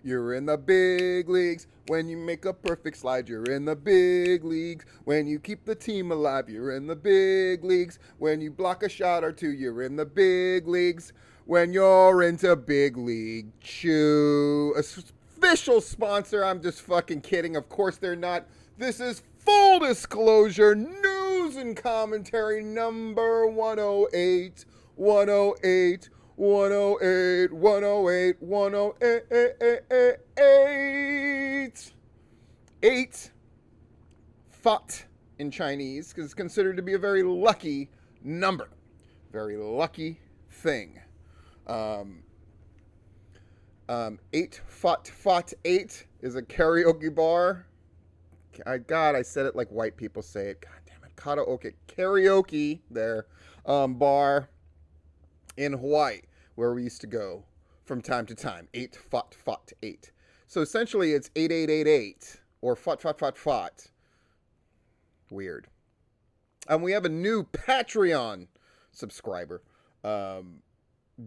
You're in the big leagues when you make a perfect slide. You're in the big leagues when you keep the team alive. You're in the big leagues when you block a shot or two. You're in the big leagues when you're into big league chew. Official sponsor. I'm just fucking kidding. Of course they're not. This is full disclosure news and commentary number 108, 108, 108, 108, 108. 8 Fat in Chinese because it's considered to be a very lucky number. Very lucky thing. 8 Fat 8 is a karaoke bar. God, I said it like white people say it. God damn it. Ocoee karaoke there. Bar in Hawaii where we used to go from time to time. 8 Fat 8. So essentially it's 8888 or Fat. Weird. We have a new Patreon subscriber,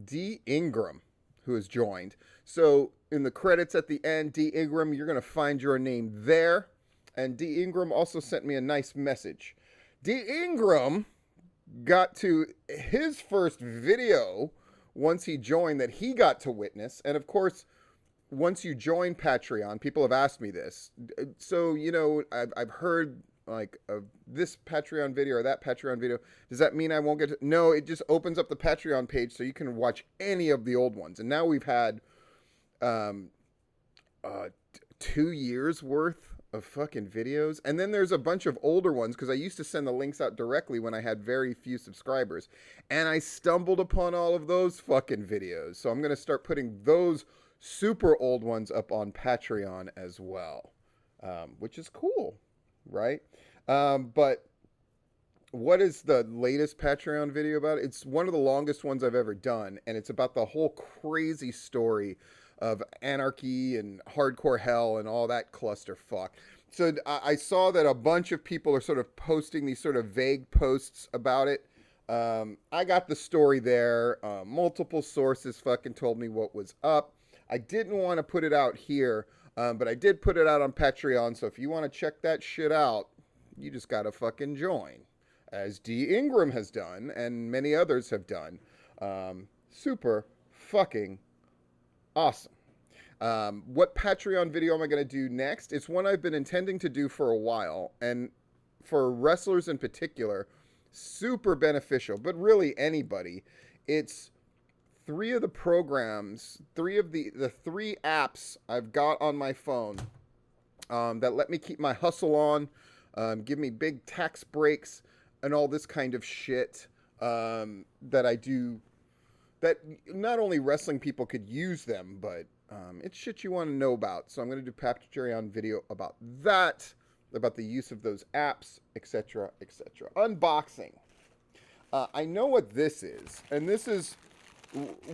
D. Ingram, who has joined. So in the credits at the end, D. Ingram, you're going to find your name there. And D. Ingram also sent me a nice message. D. Ingram got to his first video once he joined that he got to witness. And of course, once you join Patreon, people have asked me this. So, you know, I've heard like this Patreon video or that Patreon video. Does that mean I won't get to? No, it just opens up the Patreon page so you can watch any of the old ones. And now we've had 2 years worth of fucking videos. And then there's a bunch of older ones because I used to send the links out directly when I had very few subscribers. And I stumbled upon all of those fucking videos. So I'm going to start putting those super old ones up on Patreon as well, which is cool, right? But what is the latest Patreon video about? It's one of the longest ones I've ever done, and it's about the whole crazy story of anarchy and hardcore hell and all that clusterfuck. So I saw that a bunch of people are sort of posting these sort of vague posts about it. I got the story there. Multiple sources fucking told me what was up. I didn't want to put it out here, but I did put it out on Patreon. So if you want to check that shit out, you just got to fucking join, as D. Ingram has done and many others have done. Super fucking awesome. What Patreon video am I going to do next? It's one I've been intending to do for a while, and for wrestlers in particular, super beneficial, but really anybody. It's 3 of the programs, 3 of the 3 apps I've got on my phone that let me keep my hustle on, give me big tax breaks and all this kind of shit that I do, that not only wrestling people could use them, but it's shit you want to know about. So I'm going to do Patreon video about that, about the use of those apps, etc., etc. Unboxing. I know what this is, and this is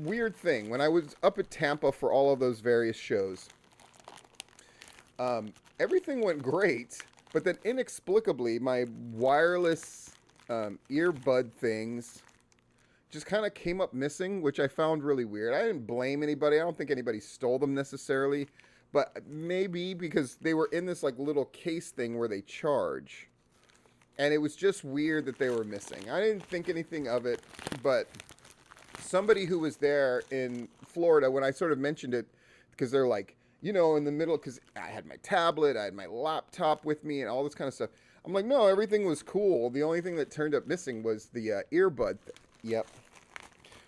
weird thing. When I was up at Tampa for all of those various shows, everything went great, but then inexplicably my wireless earbud things just kind of came up missing, which I found really weird. I didn't blame anybody. I don't think anybody stole them necessarily, but maybe because they were in this like little case thing where they charge, and it was just weird that they were missing. I didn't think anything of it, but somebody who was there in Florida, when I sort of mentioned it, because they're like, you know, in the middle, because I had my tablet, I had my laptop with me and all this kind of stuff. I'm like, no, everything was cool. The only thing that turned up missing was the earbud thing. Yep.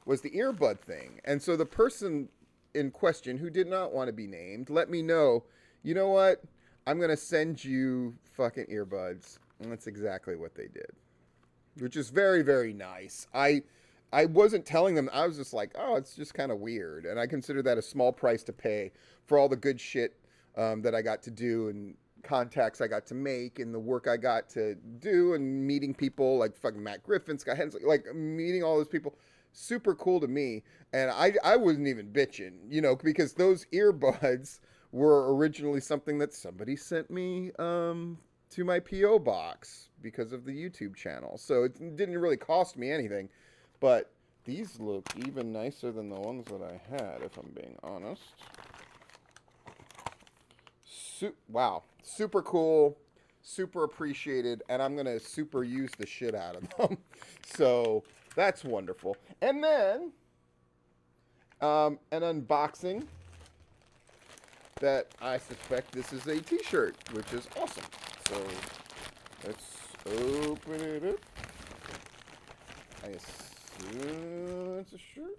Was the earbud thing. And so the person in question, who did not want to be named, let me know, you know what? I'm going to send you fucking earbuds. And that's exactly what they did. Which is very, very nice. I wasn't telling them. I was just like, oh, it's just kind of weird. And I consider that a small price to pay for all the good shit that I got to do and contacts I got to make and the work I got to do and meeting people like fucking Matt Griffin, Scott Hensley, like meeting all those people. Super cool to me. And I wasn't even bitching, you know, because those earbuds were originally something that somebody sent me to my P.O. box because of the YouTube channel. So it didn't really cost me anything. But these look even nicer than the ones that I had, if I'm being honest. Wow. Super cool. Super appreciated. And I'm going to super use the shit out of them. So that's wonderful. And then an unboxing that I suspect this is a t-shirt, which is awesome. So let's open it up. I assume it's a shirt.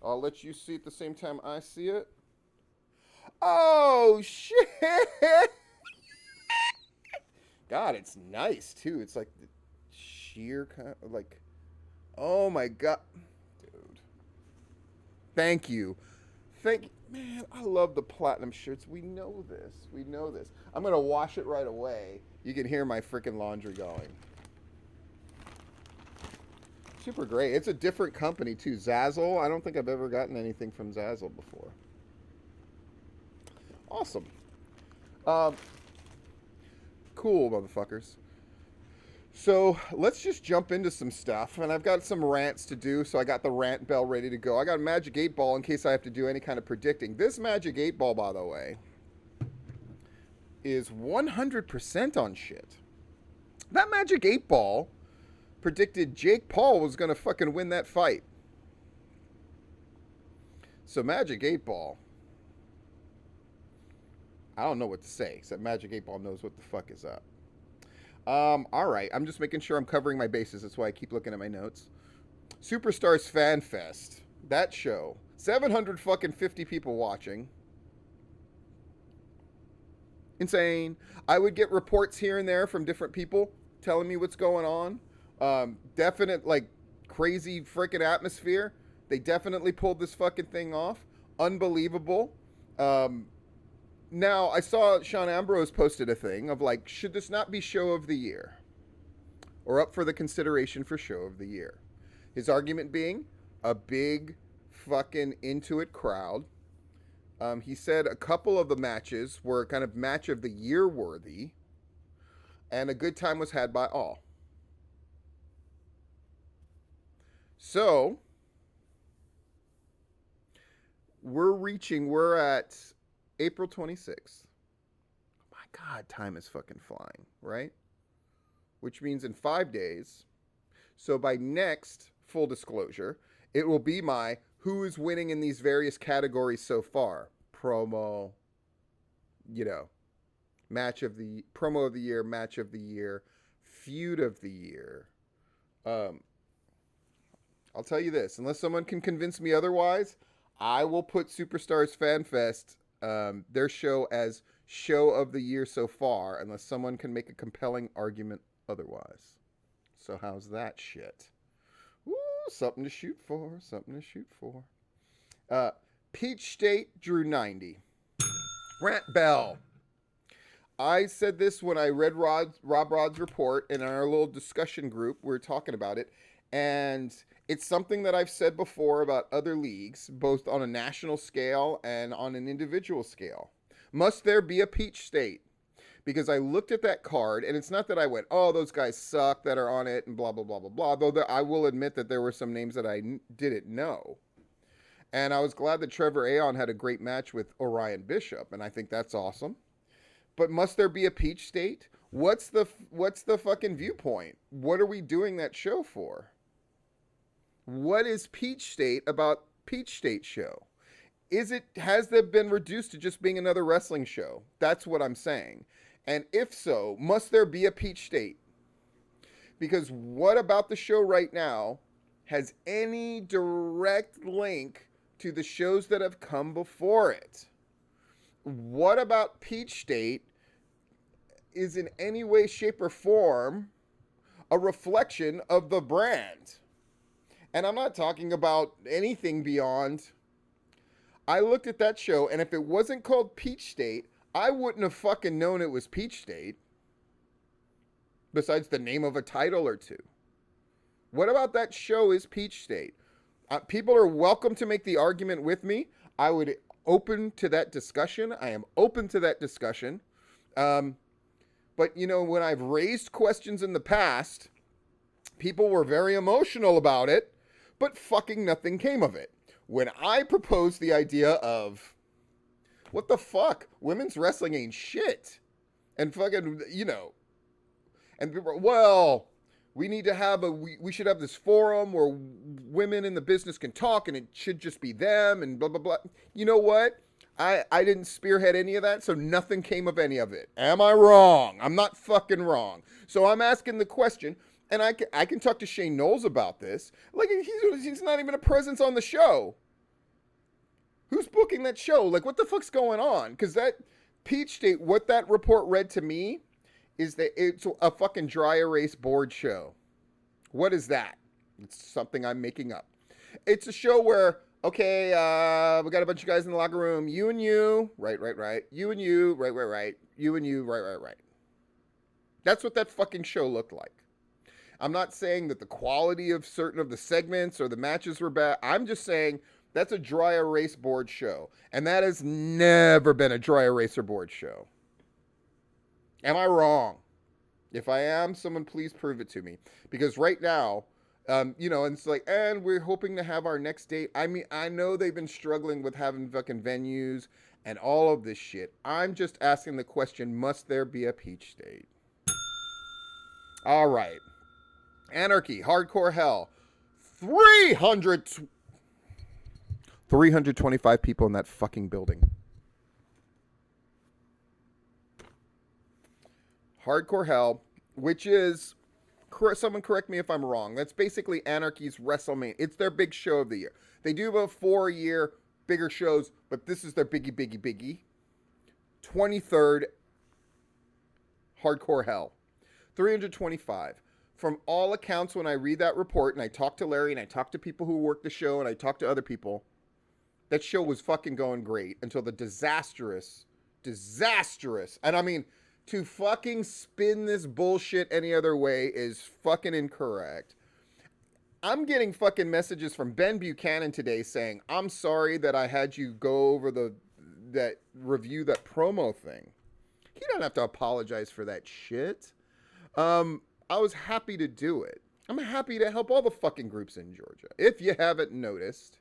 I'll let you see it the same time I see it. Oh, shit! God, it's nice, too. It's like the sheer kind of, like... Oh, my God. Dude. Thank you. Man, I love the platinum shirts. We know this. We know this. I'm going to wash it right away. You can hear my freaking laundry going. Super great. It's a different company, too. Zazzle. I don't think I've ever gotten anything from Zazzle before. Awesome. Cool, motherfuckers. So let's just jump into some stuff. And I've got some rants to do, so I got the rant bell ready to go. I got a Magic 8 Ball in case I have to do any kind of predicting. This Magic 8 Ball, by the way, is 100% on shit. That Magic 8 Ball predicted Jake Paul was going to fucking win that fight. So Magic 8 Ball, I don't know what to say, except Magic 8 Ball knows what the fuck is up. All right, I'm just making sure I'm covering my bases. That's why I keep looking at my notes. Superstars Fan Fest, that show, 750 people watching. Insane. I would get reports here and there from different people telling me what's going on. Definite, like, crazy freaking atmosphere. They definitely pulled this fucking thing off. Unbelievable. Now, I saw Sean Ambrose posted a thing of like, should this not be show of the year? Or up for the consideration for show of the year? His argument being a big fucking into it crowd. He said a couple of the matches were kind of match of the year worthy. And a good time was had by all. So, we're at April 26th. Oh my God, time is fucking flying, right? Which means in 5 days. So by next, full disclosure, it will be my who is winning in these various categories so far. Promo, match of the, promo of the year, match of the year, feud of the year. I'll tell you this, unless someone can convince me otherwise, I will put Superstars Fan Fest, their show, as show of the year so far, unless someone can make a compelling argument otherwise. So how's that shit? Woo, something to shoot for, something to shoot for. Peach State drew 90. Rant Bell. I said this when I read Rob Rod's report in our little discussion group. We were talking about it. And it's something that I've said before about other leagues, both on a national scale and on an individual scale. Must there be a Peach State? Because I looked at that card, and it's not that I went, oh, those guys suck that are on it, and blah, blah, blah, blah, blah. Though I will admit that there were some names that I didn't know. And I was glad that Trevor Aon had a great match with Orion Bishop, and I think that's awesome. But must there be a Peach State? What's the fucking viewpoint? What are we doing that show for? What is Peach State about Peach State show? Has that been reduced to just being another wrestling show? That's what I'm saying. And if so, must there be a Peach State? Because what about the show right now has any direct link to the shows that have come before it? What about Peach State is in any way, shape, or form a reflection of the brand? And I'm not talking about anything beyond. I looked at that show, and if it wasn't called Peach State, I wouldn't have fucking known it was Peach State. Besides the name of a title or two. What about that show is Peach State? People are welcome to make the argument with me. I would open to that discussion. I am open to that discussion. But, when I've raised questions in the past, people were very emotional about it, but fucking nothing came of it. When I proposed the idea of What the fuck? Women's wrestling ain't shit. And fucking, you know, and people are, well, we need to have we should have this forum where women in the business can talk and it should just be them and blah, blah, blah. You know what? I didn't spearhead any of that, so nothing came of any of it. Am I wrong? I'm not fucking wrong. So I'm asking the question, and I can talk to Shane Knowles about this. Like, he's not even a presence on the show. Who's booking that show? Like, what the fuck's going on? Because that Peach State, what that report read to me is that it's a fucking dry erase board show. What is that? It's something I'm making up. It's a show where, okay, we got a bunch of guys in the locker room. You and you, right. You and you, right. You and you, right. That's what that fucking show looked like. I'm not saying that the quality of certain of the segments or the matches were bad. I'm just saying that's a dry erase board show. And that has never been a dry eraser board show. Am I wrong? If I am, someone please prove it to me. Because right now, you know, and it's like, and we're hoping to have our next date. I mean, I know they've been struggling with having fucking venues and all of this shit. I'm just asking the question, must there be a Peach State? All right. Anarchy, Hardcore Hell. 325 people in that fucking building. Hardcore Hell, which is, someone correct me if I'm wrong, that's basically Anarchy's WrestleMania. It's their big show of the year. They do about 4-a-year bigger shows, but this is their biggie. 23rd Hardcore Hell. 325. From all accounts, when I read that report, and I talk to Larry, and I talk to people who work the show, and I talk to other people, that show was fucking going great until the disastrous, and I mean, to fucking spin this bullshit any other way is fucking incorrect. I'm getting fucking messages from Ben Buchanan today saying, I'm sorry that I had you go over that promo thing. He don't have to apologize for that shit. I was happy to do it. I'm happy to help all the fucking groups in Georgia. If you haven't noticed.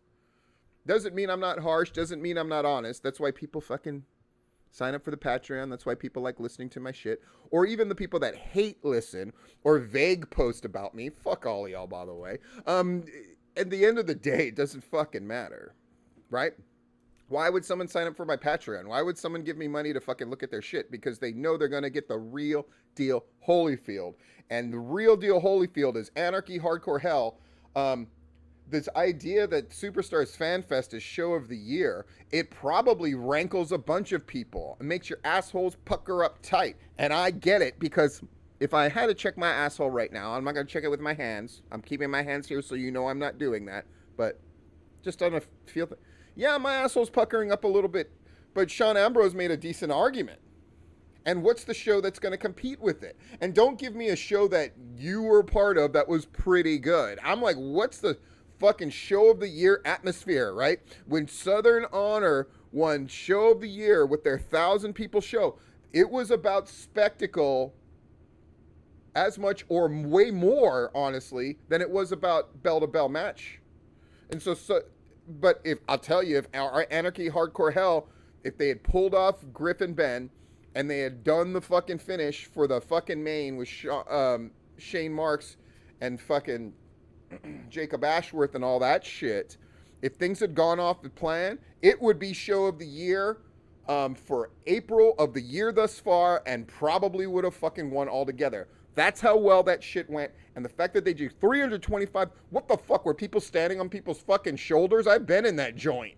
Doesn't mean I'm not harsh. Doesn't mean I'm not honest. That's why people fucking sign up for the Patreon. That's why people like listening to my shit. Or even the people that hate listen or vague post about me. Fuck all y'all, by the way. At the end of the day, it doesn't fucking matter. Right? Why would someone sign up for my Patreon? Why would someone give me money to fucking look at their shit? Because they know they're going to get the real deal Holyfield. And the real deal Holyfield is Anarchy, Hardcore Hell. This idea that Superstars Fan Fest is show of the year, it probably rankles a bunch of people. It makes your assholes pucker up tight. And I get it, because if I had to check my asshole right now, I'm not going to check it with my hands. I'm keeping my hands here so you know I'm not doing that. But just on a feel thing. Yeah, my asshole's puckering up a little bit. But Sean Ambrose made a decent argument. And what's the show that's going to compete with it? And don't give me a show that you were part of that was pretty good. I'm like, what's the fucking show of the year atmosphere, right? When Southern Honor won show of the year with their 1,000 people show, it was about spectacle as much or way more, honestly, than it was about bell-to-bell match. And so, but if I'll tell you, if our Anarchy Hardcore Hell, if they had pulled off Griff and Ben and they had done the fucking finish for the fucking main with Shane Marks and fucking Jacob Ashworth and all that shit, if things had gone off the plan, it would be show of the year for April of the year thus far, and probably would have fucking won altogether. That's how well that shit went. And the fact that they do 325, what the fuck, were people standing on people's fucking shoulders? I've been in that joint.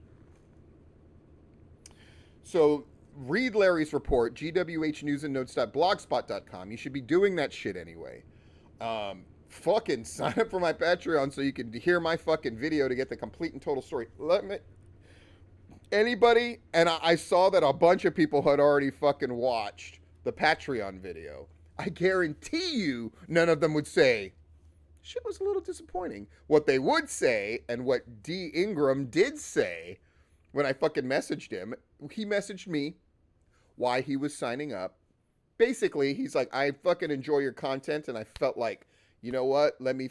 So read Larry's report, gwhnewsandnotes.blogspot.com. You should be doing that shit anyway. Fucking sign up for my Patreon so you can hear my fucking video to get the complete and total story. Anybody, and I saw that a bunch of people had already fucking watched the Patreon video. I guarantee you none of them would say, shit was a little disappointing. What they would say, and what D. Ingram did say when I fucking messaged him, he messaged me why he was signing up. Basically, he's like, I fucking enjoy your content, and I felt like, you know what? Let me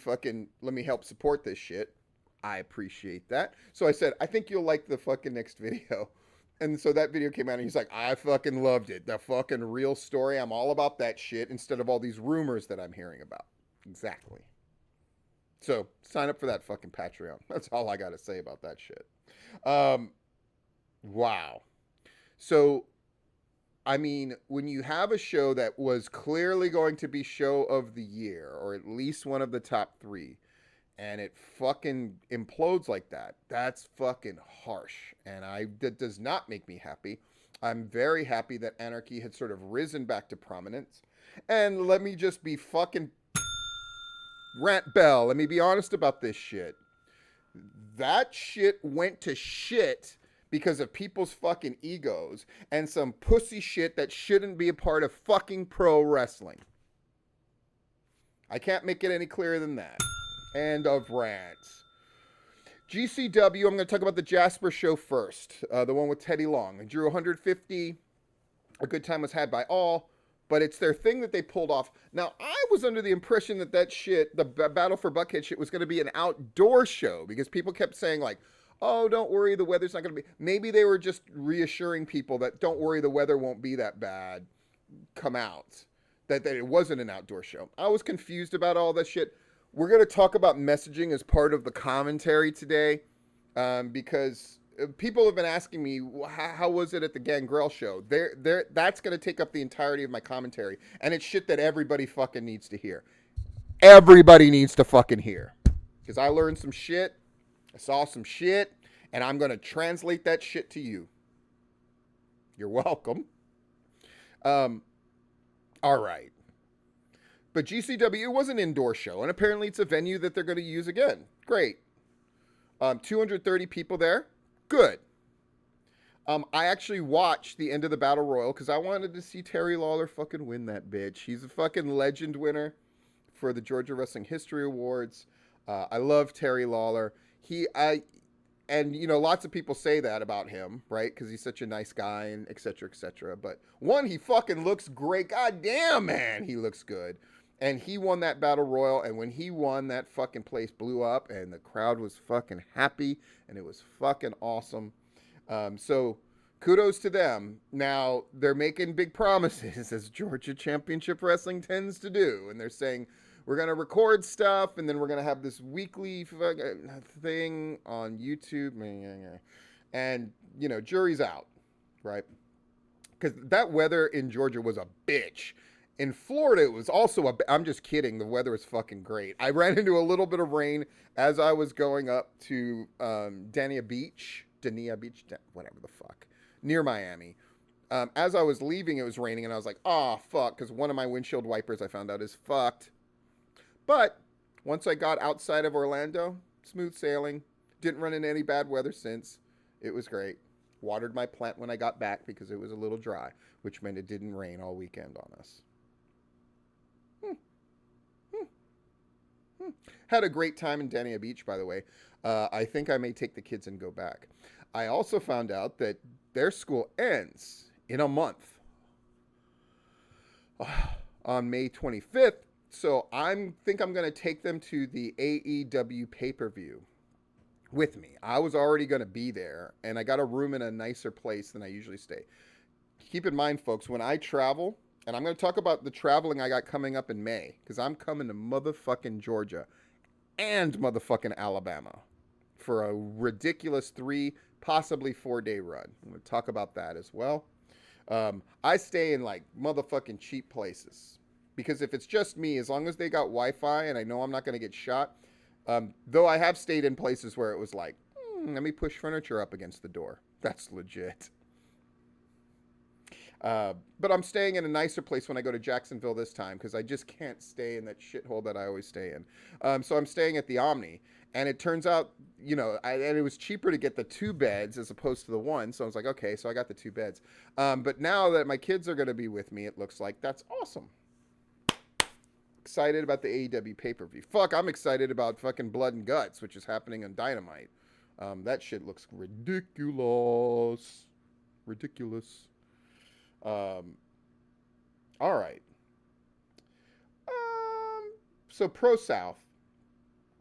help support this shit. I appreciate that. So I said, I think you'll like the fucking next video. And so that video came out and he's like, I fucking loved it. The fucking real story. I'm all about that shit instead of all these rumors that I'm hearing about. Exactly. So sign up for that fucking Patreon. That's all I got to say about that shit. Wow. So, I mean, when you have a show that was clearly going to be show of the year, or at least one of the top 3, and it fucking implodes like that, that's fucking harsh. And that does not make me happy. I'm very happy that Anarchy had sort of risen back to prominence. And let me just be fucking rant bell. Let me be honest about this shit. That shit went to shit because of people's fucking egos and some pussy shit that shouldn't be a part of fucking pro wrestling. I can't make it any clearer than that. End of rants. GCW, I'm going to talk about the Jasper show first. The one with Teddy Long. It drew 150. A good time was had by all. But it's their thing that they pulled off. Now, I was under the impression that shit, the Battle for Buckhead shit, was going to be an outdoor show. Because people kept saying, like, oh, don't worry, the weather's not going to be... Maybe they were just reassuring people that, don't worry, the weather won't be that bad. Come out. That it wasn't an outdoor show. I was confused about all this shit. We're going to talk about messaging as part of the commentary today. Because people have been asking me, how was it at the Gangrel show? That's going to take up the entirety of my commentary. And it's shit that everybody fucking needs to hear. Everybody needs to fucking hear. Because I learned some shit. I saw some shit. And I'm going to translate that shit to you. You're welcome. All right. But GCW, it was an indoor show. And apparently it's a venue that they're going to use again. Great. 230 people there. Good. I actually watched the end of the Battle Royal because I wanted to see Terry Lawler fucking win that bitch. He's a fucking legend winner for the Georgia Wrestling History Awards. I love Terry Lawler. And you know, lots of people say that about him, right? Because he's such a nice guy and et cetera, et cetera. But one, he fucking looks great. God damn, man, he looks good. And he won that Battle Royal, and when he won, that fucking place blew up, and the crowd was fucking happy, and it was fucking awesome. So kudos to them. Now, they're making big promises, as Georgia Championship Wrestling tends to do, and they're saying, we're going to record stuff, and then we're going to have this weekly thing on YouTube, and, you know, jury's out, right? Because that weather in Georgia was a bitch. In Florida, it was also I'm just kidding. The weather was fucking great. I ran into a little bit of rain as I was going up to Dania Beach, whatever the fuck, near Miami. As I was leaving, it was raining, and I was like, oh, fuck, because one of my windshield wipers I found out is fucked. But once I got outside of Orlando, smooth sailing. Didn't run into any bad weather since. It was great. Watered my plant when I got back because it was a little dry, which meant it didn't rain all weekend on us. Had a great time in Dania Beach, by the way. I think I may take the kids and go back. I also found out that their school ends in a month on May 25th. So I think I'm going to take them to the AEW pay-per-view with me. I was already going to be there, and I got a room in a nicer place than I usually stay. Keep in mind, folks, when I travel, and I'm going to talk about the traveling I got coming up in May, because I'm coming to motherfucking Georgia and motherfucking Alabama for a ridiculous 3, possibly 4-day run. I'm going to talk about that as well. I stay in like motherfucking cheap places, because if it's just me, as long as they got Wi-Fi and I know I'm not going to get shot, though I have stayed in places where it was like, let me push furniture up against the door. That's legit. But I'm staying in a nicer place when I go to Jacksonville this time, because I just can't stay in that shithole that I always stay in. So I'm staying at the Omni, and it turns out, you know, and it was cheaper to get the 2 beds as opposed to the 1. So I was like, okay, so I got the 2 beds. But now that my kids are going to be with me, it looks like that's awesome. Excited about the AEW pay-per-view. Fuck, I'm excited about fucking Blood and Guts, which is happening on Dynamite. That shit looks ridiculous. Ridiculous. All right. So Pro South,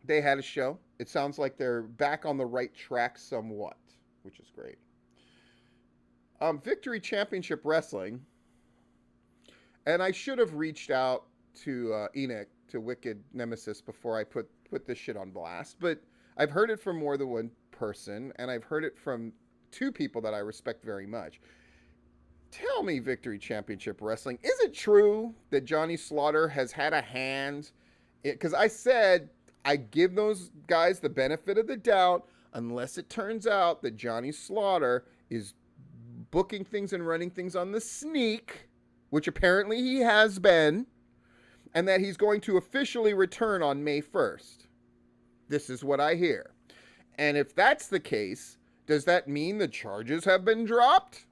they had a show. It sounds like they're back on the right track somewhat, which is great. Victory Championship Wrestling, and I should have reached out to Enoch, to Wicked Nemesis, before I put this shit on blast, but I've heard it from more than one person, and I've heard it from two people that I respect very much. Tell me, Victory Championship Wrestling, is it true that Johnny Slaughter has had a hand? Because I said I give those guys the benefit of the doubt unless it turns out that Johnny Slaughter is booking things and running things on the sneak, which apparently he has been, and that he's going to officially return on May 1st. This is what I hear. And if that's the case, does that mean the charges have been dropped?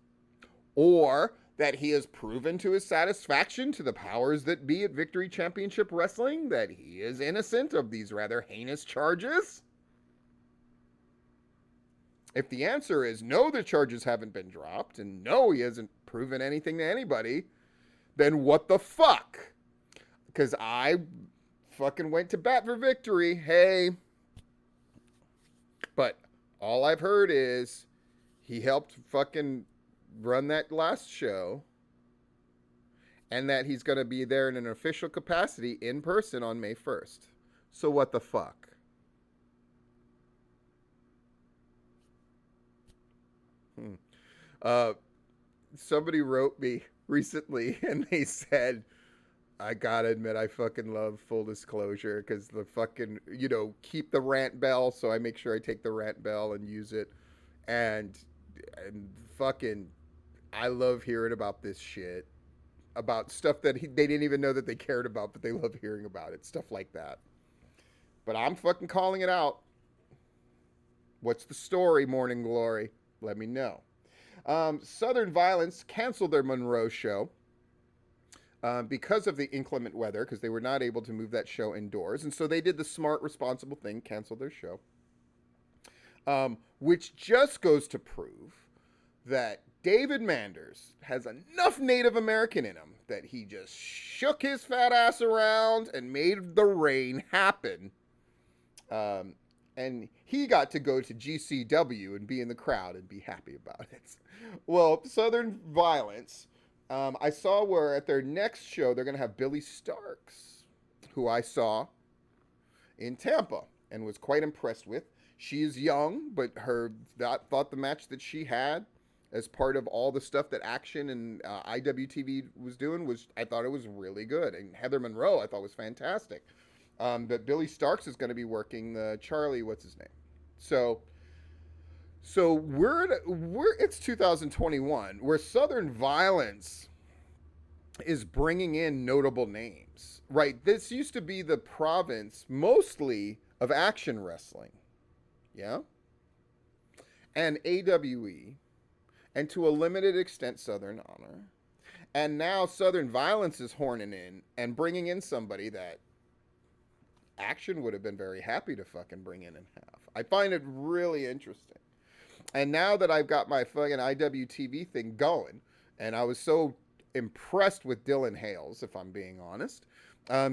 Or that he has proven to his satisfaction to the powers that be at Victory Championship Wrestling that he is innocent of these rather heinous charges? If the answer is no, the charges haven't been dropped, and no, he hasn't proven anything to anybody, then what the fuck? Because I fucking went to bat for Victory. Hey. But all I've heard is he helped fucking run that last show, and that he's going to be there in an official capacity in person on May 1st. So what the fuck? Somebody wrote me recently and they said, I gotta admit, I fucking love full disclosure, because the fucking, keep the rant bell, so I make sure I take the rant bell and use it. And fucking, I love hearing about this shit. About stuff that they didn't even know that they cared about, but they love hearing about it. Stuff like that. But I'm fucking calling it out. What's the story, Morning Glory? Let me know. Southern Violence canceled their Monroe show because of the inclement weather, because they were not able to move that show indoors. And so they did the smart, responsible thing, canceled their show. Which just goes to prove that David Manders has enough Native American in him that he just shook his fat ass around and made the rain happen. And he got to go to GCW and be in the crowd and be happy about it. Well, Southern Violence, I saw where at their next show, they're going to have Billy Starks, who I saw in Tampa and was quite impressed with. She's young, but thought the match that she had as part of all the stuff that Action and IWTV was doing I thought it was really good. And Heather Monroe, I thought was fantastic. But Billy Starks is going to be working the Charlie, what's his name? So it's 2021, where Southern Violence is bringing in notable names, right? This used to be the province mostly of Action Wrestling, yeah, and AWE, and to a limited extent Southern Honor, and now Southern Violence is horning in and bringing in somebody that Action would have been very happy to fucking bring in and have. I find it really interesting. And now that I've got my fucking IWTV thing going, and I was so impressed with Dylan Hales, if I'm being honest.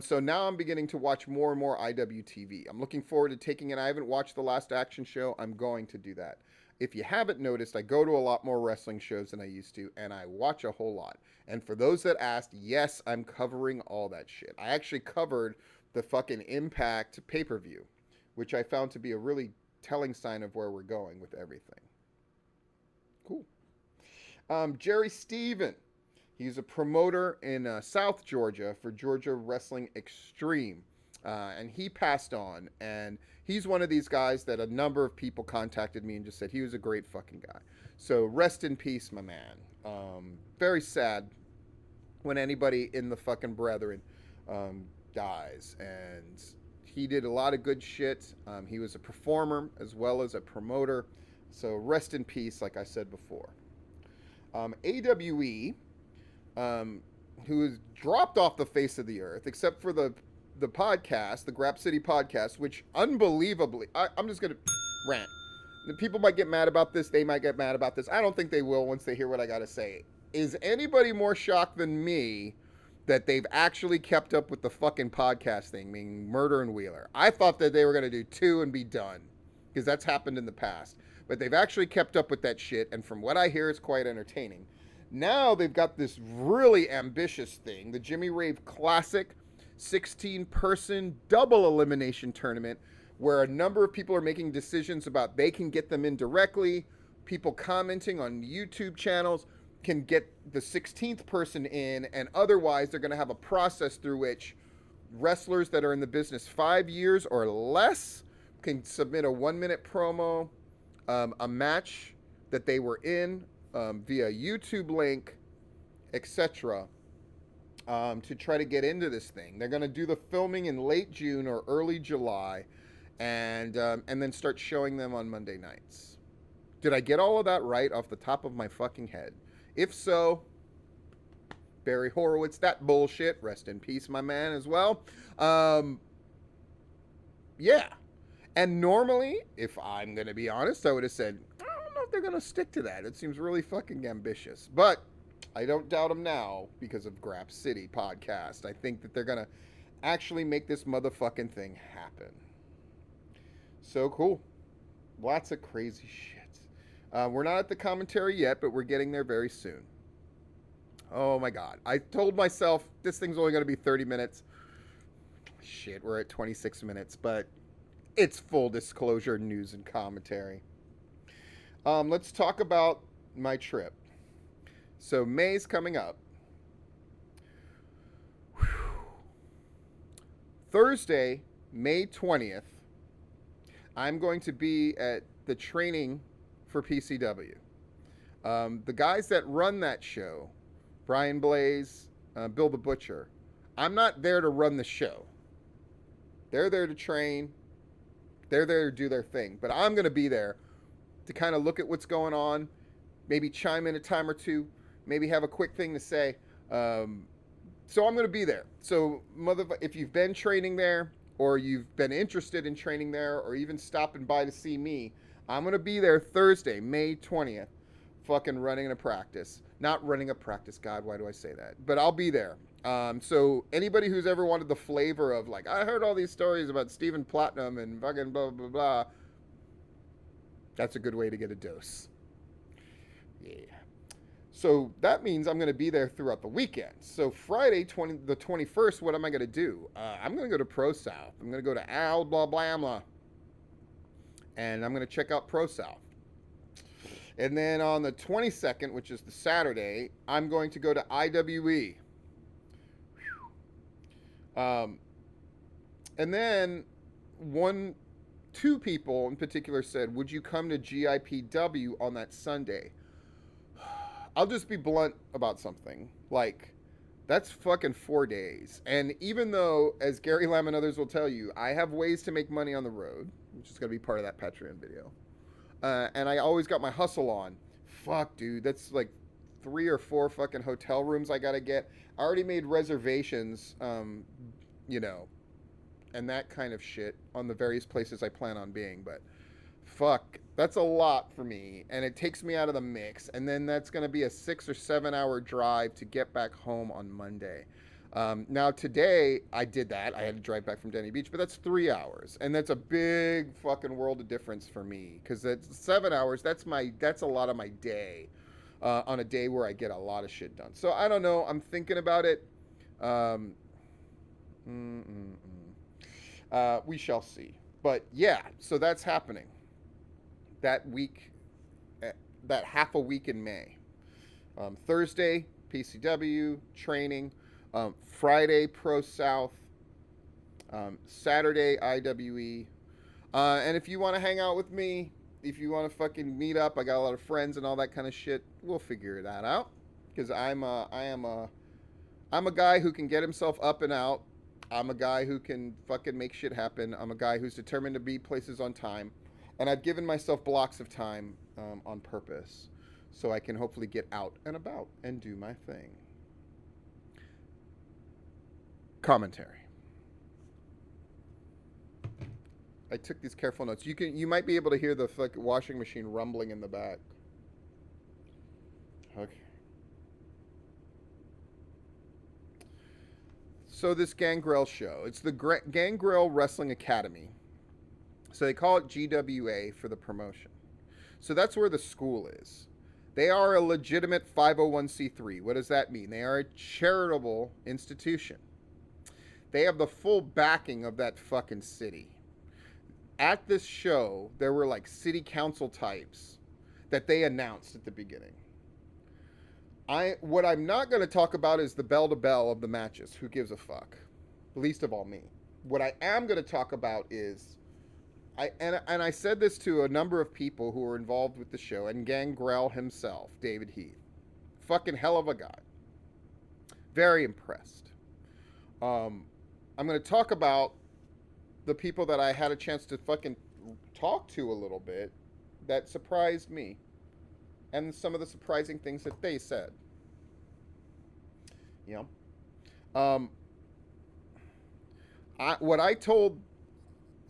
So now I'm beginning to watch more and more IWTV. I'm looking forward to taking it. I haven't watched the last Action show. I'm going to do that. If you haven't noticed, I go to a lot more wrestling shows than I used to, and I watch a whole lot. And for those that asked, yes, I'm covering all that shit. I actually covered the fucking Impact pay-per-view, which I found to be a really telling sign of where we're going with everything. Cool. Jerry Steven. He's a promoter in South Georgia for Georgia Wrestling Extreme. And he passed on. And he's one of these guys that a number of people contacted me and just said he was a great fucking guy. So rest in peace, my man. Very sad when anybody in the fucking brethren dies. And he did a lot of good shit. He was a performer as well as a promoter. So rest in peace, like I said before. AWE, who has dropped off the face of the earth, except for the podcast, the Grap City podcast, which unbelievably, I'm just going to rant. The people might get mad about this. They might get mad about this. I don't think they will once they hear what I got to say. Is anybody more shocked than me that they've actually kept up with the fucking podcast thing, meaning Murder and Wheeler? I thought that they were going to do 2 and be done, because that's happened in the past. But they've actually kept up with that shit, and from what I hear, it's quite entertaining. Now they've got this really ambitious thing, the Jimmy Rave Classic 16-person double elimination tournament, where a number of people are making decisions about they can get them in directly. People commenting on YouTube channels can get the 16th person in, and otherwise they're going to have a process through which wrestlers that are in the business 5 years or less can submit a 1-minute promo, a match that they were in via YouTube link, etc., to try to get into this thing. They're going to do the filming in late June or early July, and then start showing them on Monday nights. Did I get all of that right off the top of my fucking head? If so, Barry Horowitz, that bullshit. Rest in peace, my man, as well. Yeah. And normally, if I'm going to be honest, I would have said, I don't know if they're going to stick to that. It seems really fucking ambitious. But I don't doubt them now because of Grap City podcast. I think that they're going to actually make this motherfucking thing happen. So cool. Lots of crazy shit. We're not at the commentary yet, but we're getting there very soon. Oh my God. I told myself this thing's only going to be 30 minutes. Shit, we're at 26 minutes, but it's full disclosure news and commentary. Let's talk about my trip. So May's coming up. Whew. Thursday, May 20th, I'm going to be at the training for PCW. The guys that run that show, Brian Blaze, Bill the Butcher, I'm not there to run the show. They're there to train. They're there to do their thing. But I'm going to be there to kind of look at what's going on, maybe chime in a time or two, maybe have a quick thing to say. So I'm going to be there. So if you've been training there, or you've been interested in training there, or even stopping by to see me, I'm going to be there Thursday, May 20th, fucking running a practice. Not running a practice, God, why do I say that? But I'll be there. So anybody who's ever wanted the flavor of, like, I heard all these stories about Stephen Platinum and fucking blah, blah, blah, that's a good way to get a dose. Yeah. So that means I'm going to be there throughout the weekend. So Friday, the 21st, what am I going to do? I'm going to go to Pro South. I'm going to go to Al Blah Blamla. And I'm going to check out Pro South. And then on the 22nd, which is the Saturday, I'm going to go to IWE. And then two people in particular said, would you come to GIPW on that Sunday? I'll just be blunt about something. Like, that's fucking 4 days. And even though, as Gary Lamb and others will tell you, I have ways to make money on the road, which is going to be part of that Patreon video. And I always got my hustle on. Fuck, dude, that's like 3 or 4 fucking hotel rooms I got to get. I already made reservations, and that kind of shit on the various places I plan on being. But fuck, that's a lot for me. And it takes me out of the mix. And then that's going to be a 6 or 7 hour drive to get back home on Monday. Now today I did that. I had to drive back from Denny Beach, but that's 3 hours, and that's a big fucking world of difference for me because that's 7 hours. That's a lot of my day on a day where I get a lot of shit done. So I don't know. I'm thinking about it. We shall see. But yeah, so that's happening that week, that half a week in May. Thursday, PCW training. Friday, Pro South. Saturday, IWE. And if you want to hang out with me, if you want to fucking meet up, I got a lot of friends and all that kind of shit. We'll figure that out. Because I'm a guy who can get himself up and out. I'm a guy who can fucking make shit happen. I'm a guy who's determined to be places on time. And I've given myself blocks of time on purpose. So I can hopefully get out and about and do my thing. Commentary. I took these careful notes. You might be able to hear the fucking washing machine rumbling in the back. Okay. So this Gangrel show, it's the Gangrel Wrestling Academy. So they call it GWA for the promotion. So that's where the school is. They are a legitimate 501c3. What does that mean? They are a charitable institution. They have the full backing of that fucking city. At this show, there were like city council types that they announced at the beginning. What I'm not going to talk about is the bell to bell of the matches. Who gives a fuck? Least of all me. What I am going to talk about is I said this to a number of people who were involved with the show, and Gangrel himself, David Heath. Fucking hell of a guy. Very impressed. I'm going to talk about the people that I had a chance to fucking talk to a little bit that surprised me, and some of the surprising things that they said. You know? What I told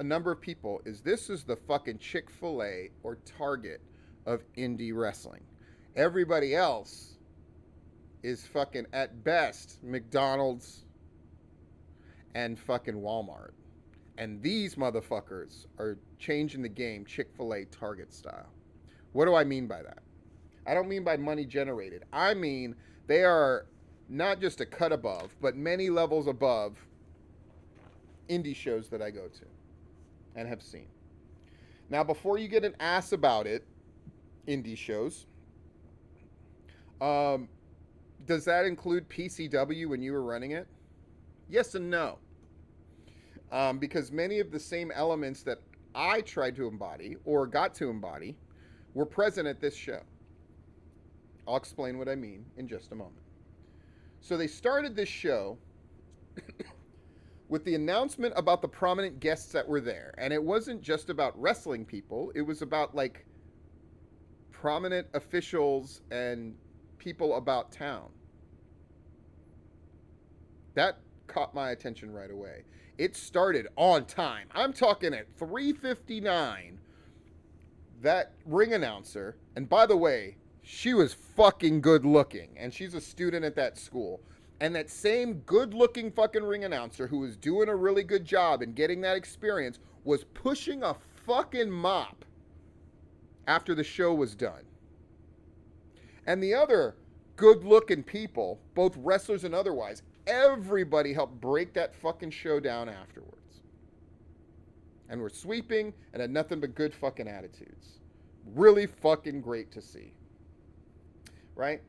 a number of people is this is the fucking Chick-fil-A or Target of indie wrestling. Everybody else is fucking, at best, McDonald's and fucking Walmart. And these motherfuckers are changing the game Chick-fil-A Target style. What do I mean by that? I don't mean by money generated. I mean they are not just a cut above, but many levels above indie shows that I go to and have seen. Now, before you get an ass about it, indie shows, does that include PCW when you were running it? Yes and no. Because many of the same elements that I tried to embody or got to embody were present at this show. I'll explain what I mean in just a moment. So they started this show with the announcement about the prominent guests that were there. And it wasn't just about wrestling people. It was about, like, prominent officials and people about town. That caught my attention right away. It started on time. I'm talking at 3:59. That ring announcer, and by the way, she was fucking good looking, and she's a student at that school. And that same good-looking fucking ring announcer who was doing a really good job and getting that experience was pushing a fucking mop after the show was done. And the other good-looking people, both wrestlers and otherwise, everybody helped break that fucking show down afterwards. And were sweeping and had nothing but good fucking attitudes. Really fucking great to see. Right?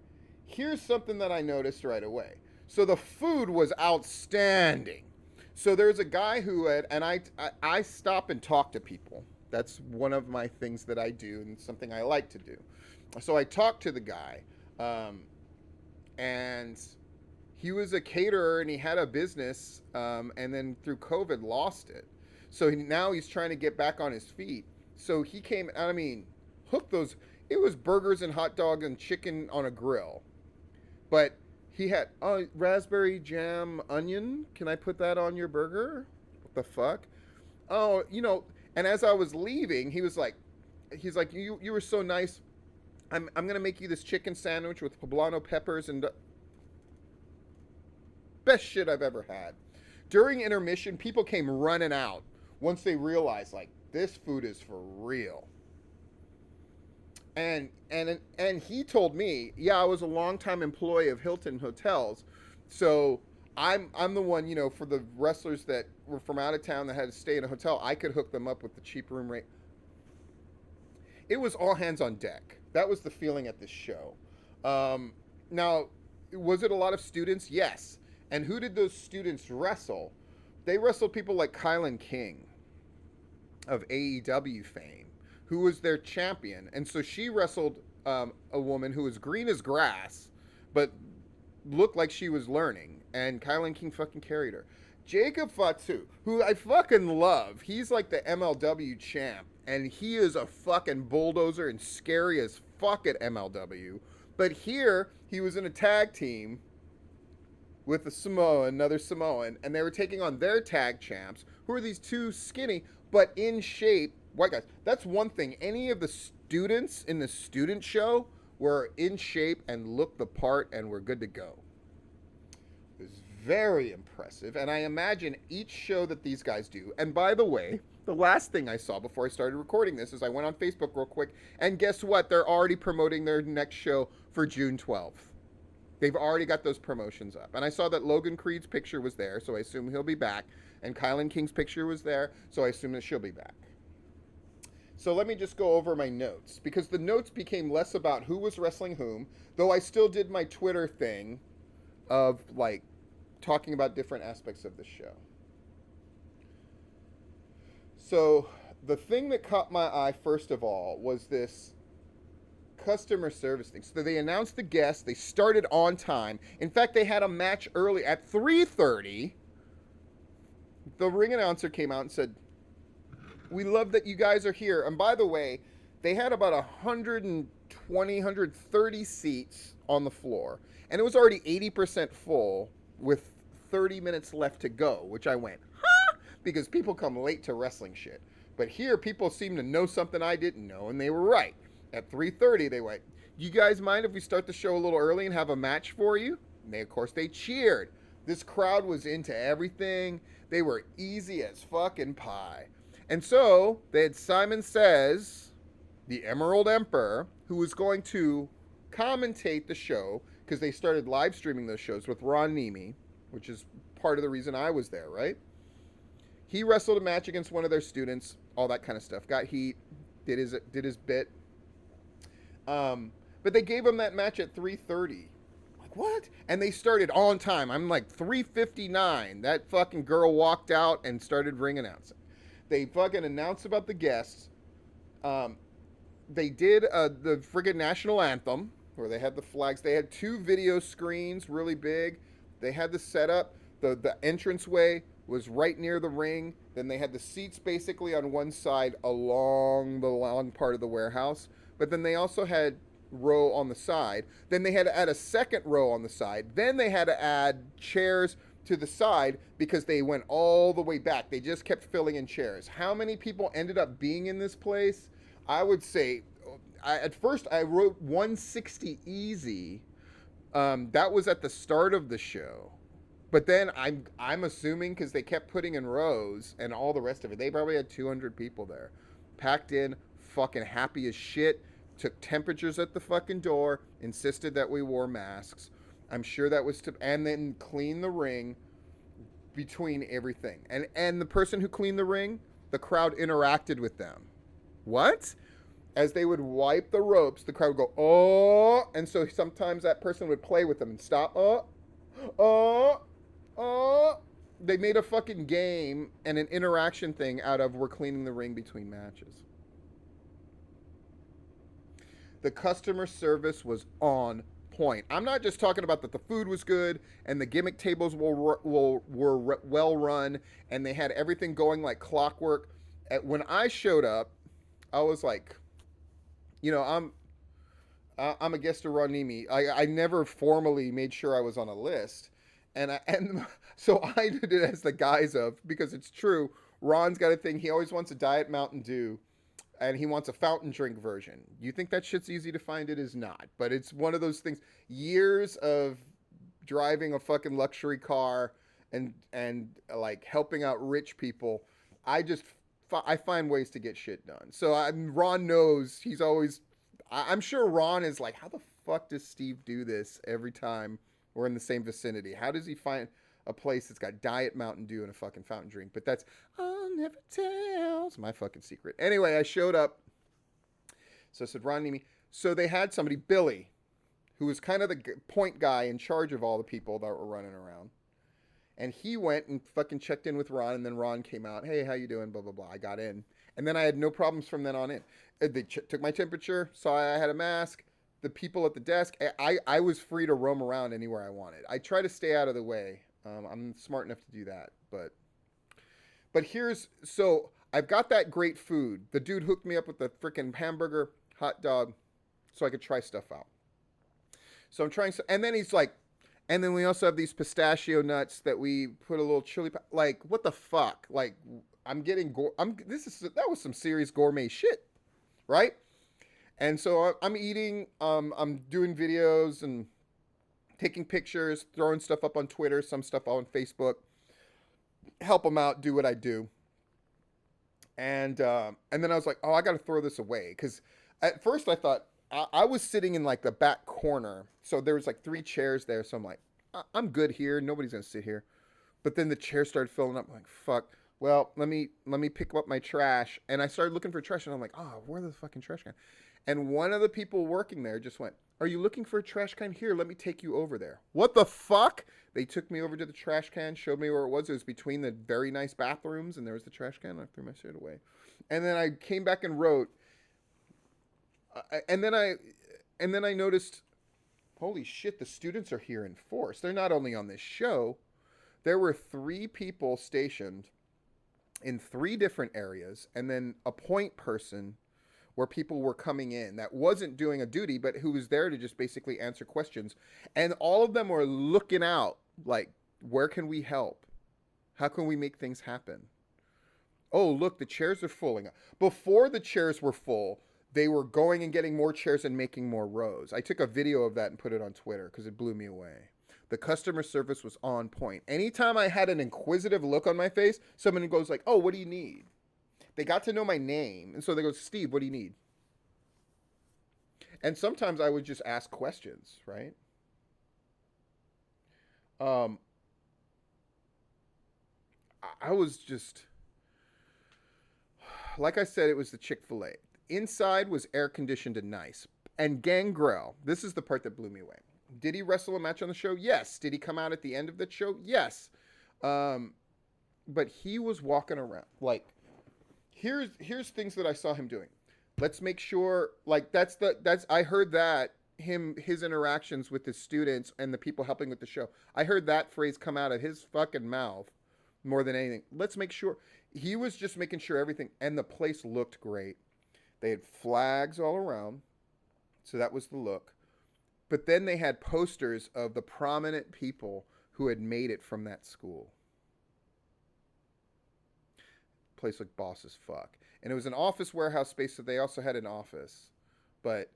Here's something that I noticed right away. So the food was outstanding. So there's a guy who had, and I stop and talk to people. That's one of my things that I do and something I like to do. So I talked to the guy, and he was a caterer and he had a business, and then through COVID lost it. So now he's trying to get back on his feet. So he came, I mean, hooked those, it was burgers and hot dog and chicken on a grill. But he had, raspberry jam onion. Can I put that on your burger? What the fuck? Oh, you know, and as I was leaving, he's like, you were so nice. I'm going to make you this chicken sandwich with poblano peppers and best shit I've ever had. During intermission, people came running out once they realized, like, this food is for real. And he told me, yeah, I was a longtime employee of Hilton Hotels, so I'm the one, you know, for the wrestlers that were from out of town that had to stay in a hotel, I could hook them up with the cheap room rate. It was all hands on deck. That was the feeling at this show. Now, was it a lot of students? Yes. And who did those students wrestle? They wrestled people like Kylan King of AEW fame, who was their champion. And so she wrestled a woman who was green as grass, but looked like she was learning. And Kylan King fucking carried her. Jacob Fatu, who I fucking love. He's like the MLW champ. And he is a fucking bulldozer and scary as fuck at MLW. But here, he was in a tag team with a Samoan, another Samoan. And they were taking on their tag champs, who are these two skinny, but in shape, white guys. That's one thing. Any of the students in the student show were in shape and looked the part and were good to go. It was very impressive. And I imagine each show that these guys do, and by the way, The last thing I saw before I started recording this is I went on Facebook real quick, and guess what? They're already promoting their next show for June 12th. They've already got those promotions up. And I saw that Logan Creed's picture was there, so I assume he'll be back. And Kylan King's picture was there, so I assume that she'll be back. So let me just go over my notes, because the notes became less about who was wrestling whom, though I still did my Twitter thing of, like, talking about different aspects of the show. So the thing that caught my eye, first of all, was this customer service thing. So they announced the guests. They started on time. In fact, they had a match early at 3:30. The ring announcer came out and said, "We love that you guys are here." And by the way, they had about 120, 130 seats on the floor. And it was already 80% full with 30 minutes left to go, which I went, huh? Because people come late to wrestling shit. But here, people seem to know something I didn't know, and they were right. At 3:30, they went, "You guys mind if we start the show a little early and have a match for you?" And they, of course, they cheered. This crowd was into everything. They were easy as fucking pie. And so, they had Simon Says, the Emerald Emperor, who was going to commentate the show, because they started live streaming those shows with Ron Nemi, which is part of the reason I was there, right? He wrestled a match against one of their students, all that kind of stuff. Got heat, did his bit. But they gave him that match at 3:30. Like, what? And they started on time. I'm like, 3:59. That fucking girl walked out and started ring announcing. They fucking announced about the guests. They did the friggin' national anthem, where they had the flags. They had 2 video screens, really big. They had the setup. The entranceway was right near the ring. Then they had the seats basically on one side along the long part of the warehouse. But then they also had row on the side. Then they had to add a second row on the side. Then they had to add chairs to the side because they went all the way back. They just kept filling in chairs. How many people ended up being in this place? I would say, at first I wrote 160 easy. That was at the start of the show. But then I'm assuming, because they kept putting in rows and all the rest of it, they probably had 200 people there. Packed in, fucking happy as shit, took temperatures at the fucking door, insisted that we wore masks. I'm sure that was and then clean the ring between everything. And the person who cleaned the ring, the crowd interacted with them. What? As they would wipe the ropes, the crowd would go, "Oh," and so sometimes that person would play with them and stop, "Oh, oh, oh." They made a fucking game and an interaction thing out of we're cleaning the ring between matches. The customer service was on point. I'm not just talking about that the food was good and the gimmick tables were well run and they had everything going like clockwork. When I showed up, I was like, you know, I'm a guest of Ron Nemi. I never formally made sure I was on a list, and so I did it as the guise of, because it's true. Ron's got a thing. He always wants a Diet Mountain Dew, and he wants a fountain drink version. You think that shit's easy to find? It is not. But it's one of those things. Years of driving a fucking luxury car and like helping out rich people. I find ways to get shit done. So Ron knows. He's always. I'm sure Ron is like, how the fuck does Steve do this every time we're in the same vicinity? How does he find a place that's got Diet Mountain Dew and a fucking fountain drink? But that's, I'll never tell. It's my fucking secret. Anyway, I showed up. So I said, Ron Nemi. So they had somebody, Billy, who was kind of the point guy in charge of all the people that were running around. And he went and fucking checked in with Ron, and then Ron came out. Hey, how you doing? Blah, blah, blah. I got in. And then I had no problems from then on in. They took my temperature, saw I had a mask. The people at the desk, I was free to roam around anywhere I wanted. I try to stay out of the way. I'm smart enough to do that. But so I've got that great food. The dude hooked me up with the freaking hamburger, hot dog, so I could try stuff out. So I'm trying, and then he's like, and then we also have these pistachio nuts that we put a little chili, like, what the fuck? Like, that was some serious gourmet shit, right? And so I'm eating, I'm doing videos and taking pictures, throwing stuff up on Twitter, some stuff on Facebook, help them out, do what I do. And then I was like, oh, I got to throw this away because at first I thought I was sitting in like the back corner, so there was like three chairs there. So I'm like, I'm good here. Nobody's gonna sit here. But then the chairs started filling up. I'm like, fuck. Well, let me pick up my trash, and I started looking for trash, and I'm like, oh, where's the fucking trash can? And one of the people working there just went, are you looking for a trash can? Here, let me take you over there. What the fuck? They took me over to the trash can, showed me where it was. It was between the very nice bathrooms, and there was the trash can. I threw my shit away. And then I came back and wrote, and then I noticed, holy shit, the students are here in force. They're not only on this show. There were three people stationed in three different areas, and then a point person where people were coming in that wasn't doing a duty, but who was there to just basically answer questions. And all of them were looking out like, where can we help? How can we make things happen? Oh, look, the chairs are filling up. Before the chairs were full, they were going and getting more chairs and making more rows. I took a video of that and put it on Twitter because it blew me away. The customer service was on point. Anytime I had an inquisitive look on my face, someone goes like, oh, what do you need? They got to know my name. And so they go, Steve, what do you need? And sometimes I would just ask questions, right? Um, I was just, like I said, it was the Chick-fil-A. Inside was air conditioned and nice. And Gangrel, this is the part that blew me away. Did he wrestle a match on the show? Yes. Did he come out at the end of the show? Yes. But he was walking around like, here's things that I saw him doing. Let's make sure, like, that's I heard that his interactions with the students and the people helping with the show. I heard that phrase come out of his fucking mouth more than anything. Let's make sure. He was just making sure everything, and the place looked great. They had flags all around, so that was the look. But then they had posters of the prominent people who had made it from that school. Place looked boss as fuck. And it was an office warehouse space, so they also had an office. But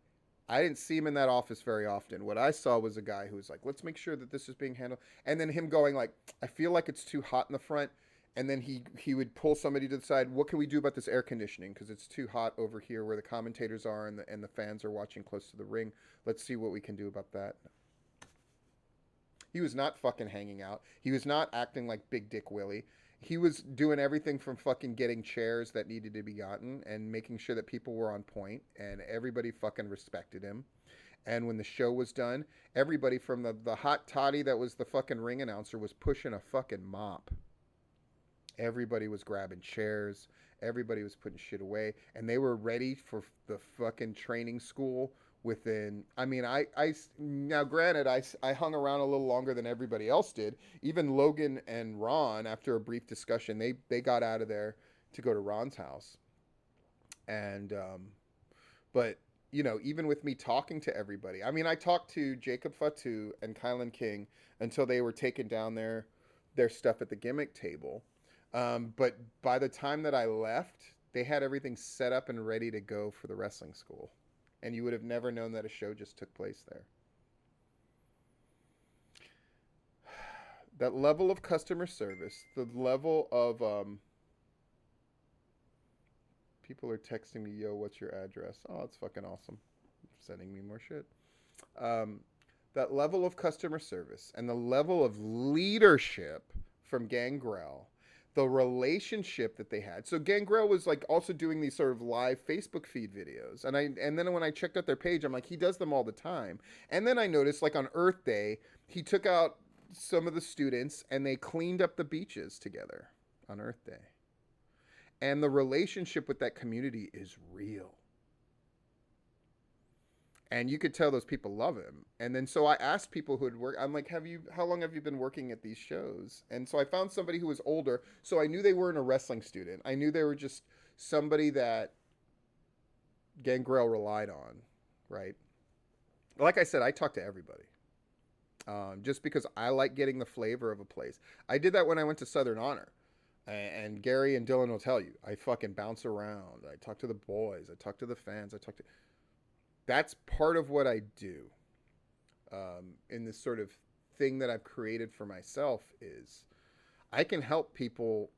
I didn't see him in that office very often. What I saw was a guy who was like, let's make sure that this is being handled. And then him going like, I feel like it's too hot in the front. And then he would pull somebody to the side. What can we do about this air conditioning? Because it's too hot over here where the commentators are and the fans are watching close to the ring. Let's see what we can do about that. He was not fucking hanging out. He was not acting like Big Dick Willie. He was doing everything from fucking getting chairs that needed to be gotten and making sure that people were on point and everybody fucking respected him. And when the show was done, everybody from the hot toddy that was the fucking ring announcer was pushing a fucking mop. Everybody was grabbing chairs. Everybody was putting shit away. And they were ready for the fucking training school within, I mean, now granted, I hung around a little longer than everybody else did. Even Logan and Ron, after a brief discussion, they got out of there to go to Ron's house. And, but, you know, even with me talking to everybody, I mean, I talked to Jacob Fatu and Kylan King until they were taking down their stuff at the gimmick table. But by the time that I left, they had everything set up and ready to go for the wrestling school. And you would have never known that a show just took place there. That level of customer service, the level of people are texting me, yo, what's your address? Oh, it's fucking awesome. Sending me more shit. That level of customer service and the level of leadership from Gangrel, the relationship that they had. So Gangrel was like also doing these sort of live Facebook feed videos. And then when I checked out their page, I'm like, he does them all the time. And then I noticed like on Earth Day, he took out some of the students and they cleaned up the beaches together on Earth Day. And the relationship with that community is real. And you could tell those people love him. And then so I asked people who had worked, I'm like, how long have you been working at these shows? And so I found somebody who was older. So I knew they weren't a wrestling student. I knew they were just somebody that Gangrel relied on, right? Like I said, I talk to everybody. Just because I like getting the flavor of a place. I did that when I went to Southern Honor. And Gary and Dylan will tell you, I fucking bounce around. I talk to the boys. I talk to the fans. That's part of what I do in this sort of thing that I've created for myself is I can help people.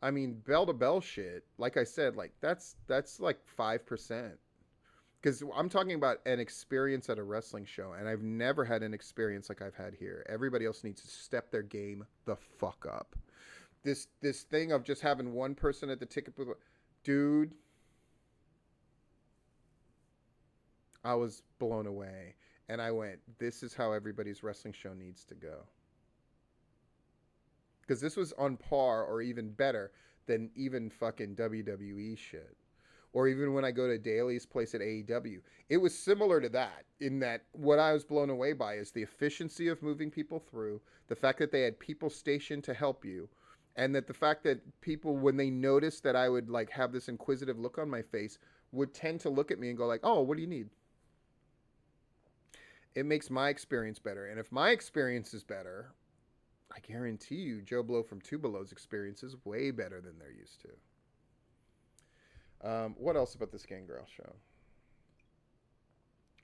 I mean, bell to bell shit. Like I said, like that's like 5%. Because I'm talking about an experience at a wrestling show, and I've never had an experience like I've had here. Everybody else needs to step their game the fuck up. This thing of just having one person at the ticket booth, dude, I was blown away, and I went, "This is how everybody's wrestling show needs to go." Because this was on par or even better than even fucking WWE shit. Or even when I go to Daly's place at AEW, it was similar to that. In that, what I was blown away by is the efficiency of moving people through, the fact that they had people stationed to help you, and that the fact that people, when they noticed that I would like have this inquisitive look on my face, would tend to look at me and go like, "Oh, what do you need?" It makes my experience better, and if my experience is better, I guarantee you, Joe Blow from Two Below's experience is way better than they're used to. What else about this Gangrel show?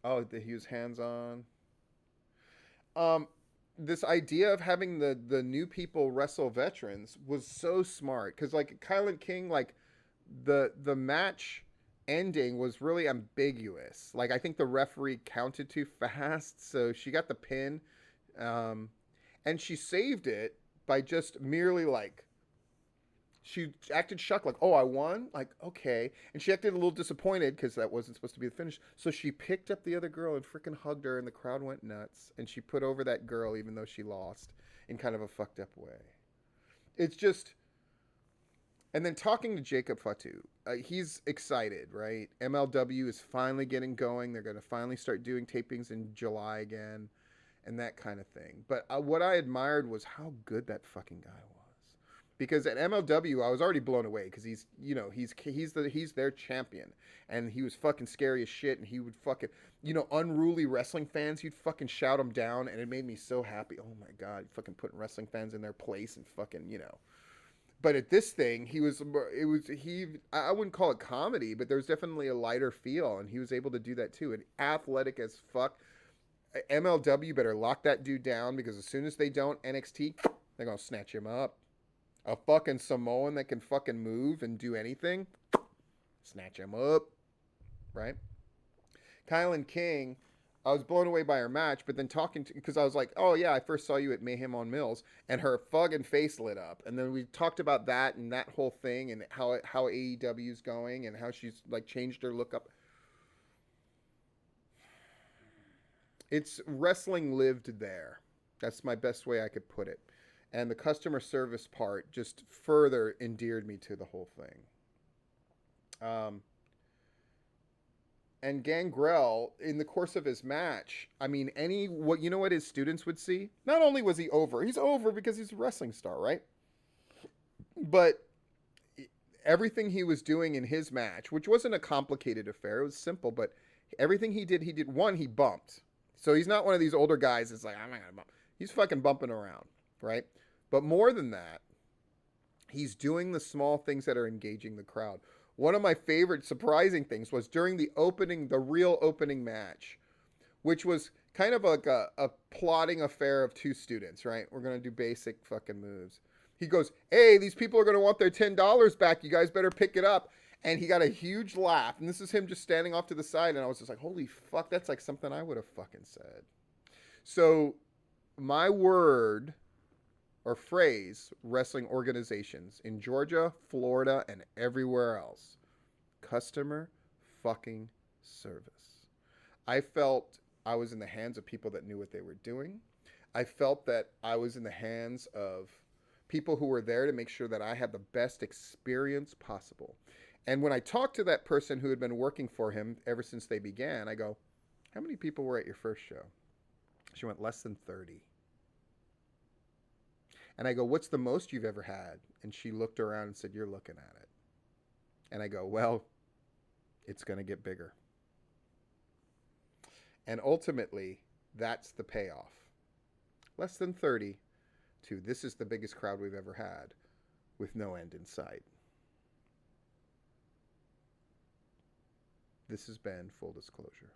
Oh, he was hands on. Um, this idea of having the new people wrestle veterans was so smart because like Kylan King, like the match ending was really ambiguous. Like I think the referee counted too fast, so she got the pin, um, and she saved it by just merely like she acted shocked, like, "Oh, I won." Like, okay, and she acted a little disappointed because that wasn't supposed to be the finish. So she picked up the other girl and freaking hugged her, and the crowd went nuts. And she put over that girl, even though she lost, in kind of a fucked up way. It's just, and then talking to Jacob Fatu, he's excited, right? MLW is finally getting going. They're going to finally start doing tapings in July again, and that kind of thing. But what I admired was how good that fucking guy was. Because at MLW, I was already blown away because he's, you know, he's their champion, and he was fucking scary as shit, and he would fucking, you know, unruly wrestling fans, he'd fucking shout them down, and it made me so happy. Oh my god, fucking putting wrestling fans in their place and fucking, you know. But at this thing, I wouldn't call it comedy, but there was definitely a lighter feel, and he was able to do that too. And athletic as fuck. MLW better lock that dude down because as soon as they don't, NXT, they're gonna snatch him up. A fucking Samoan that can fucking move and do anything, snatch him up, right? Kylan King, I was blown away by her match, but then talking to, because I was like, "Oh yeah, I first saw you at Mayhem on Mills," and her fucking face lit up, and then we talked about that and that whole thing and how AEW's going and how she's like changed her look up. It's wrestling lived there. That's my best way I could put it. And the customer service part just further endeared me to the whole thing. And Gangrel, in the course of his match, I mean, what you know what his students would see? Not only was he over, he's over because he's a wrestling star, right? But everything he was doing in his match, which wasn't a complicated affair, it was simple, but everything he did, one, he bumped. So he's not one of these older guys that's like, "I'm not gonna bump." He's fucking bumping around, right? But more than that, he's doing the small things that are engaging the crowd. One of my favorite surprising things was during the real opening match, which was kind of like a plotting affair of two students, right? We're going to do basic fucking moves. He goes, "Hey, these people are going to want their $10 back. You guys better pick it up." And he got a huge laugh. And this is him just standing off to the side. And I was just like, holy fuck, that's like something I would have fucking said. So my word or phrase, wrestling organizations in Georgia, Florida, and everywhere else: customer fucking service. I felt I was in the hands of people that knew what they were doing. I felt that I was in the hands of people who were there to make sure that I had the best experience possible. And when I talked to that person who had been working for him ever since they began, I go, "How many people were at your first show?" She went, "Less than 30. And I go, "What's the most you've ever had?" And she looked around and said, "You're looking at it." And I go, "Well, it's going to get bigger." And ultimately, that's the payoff. Less than 30 to this is the biggest crowd we've ever had with no end in sight. This has been Full Disclosure.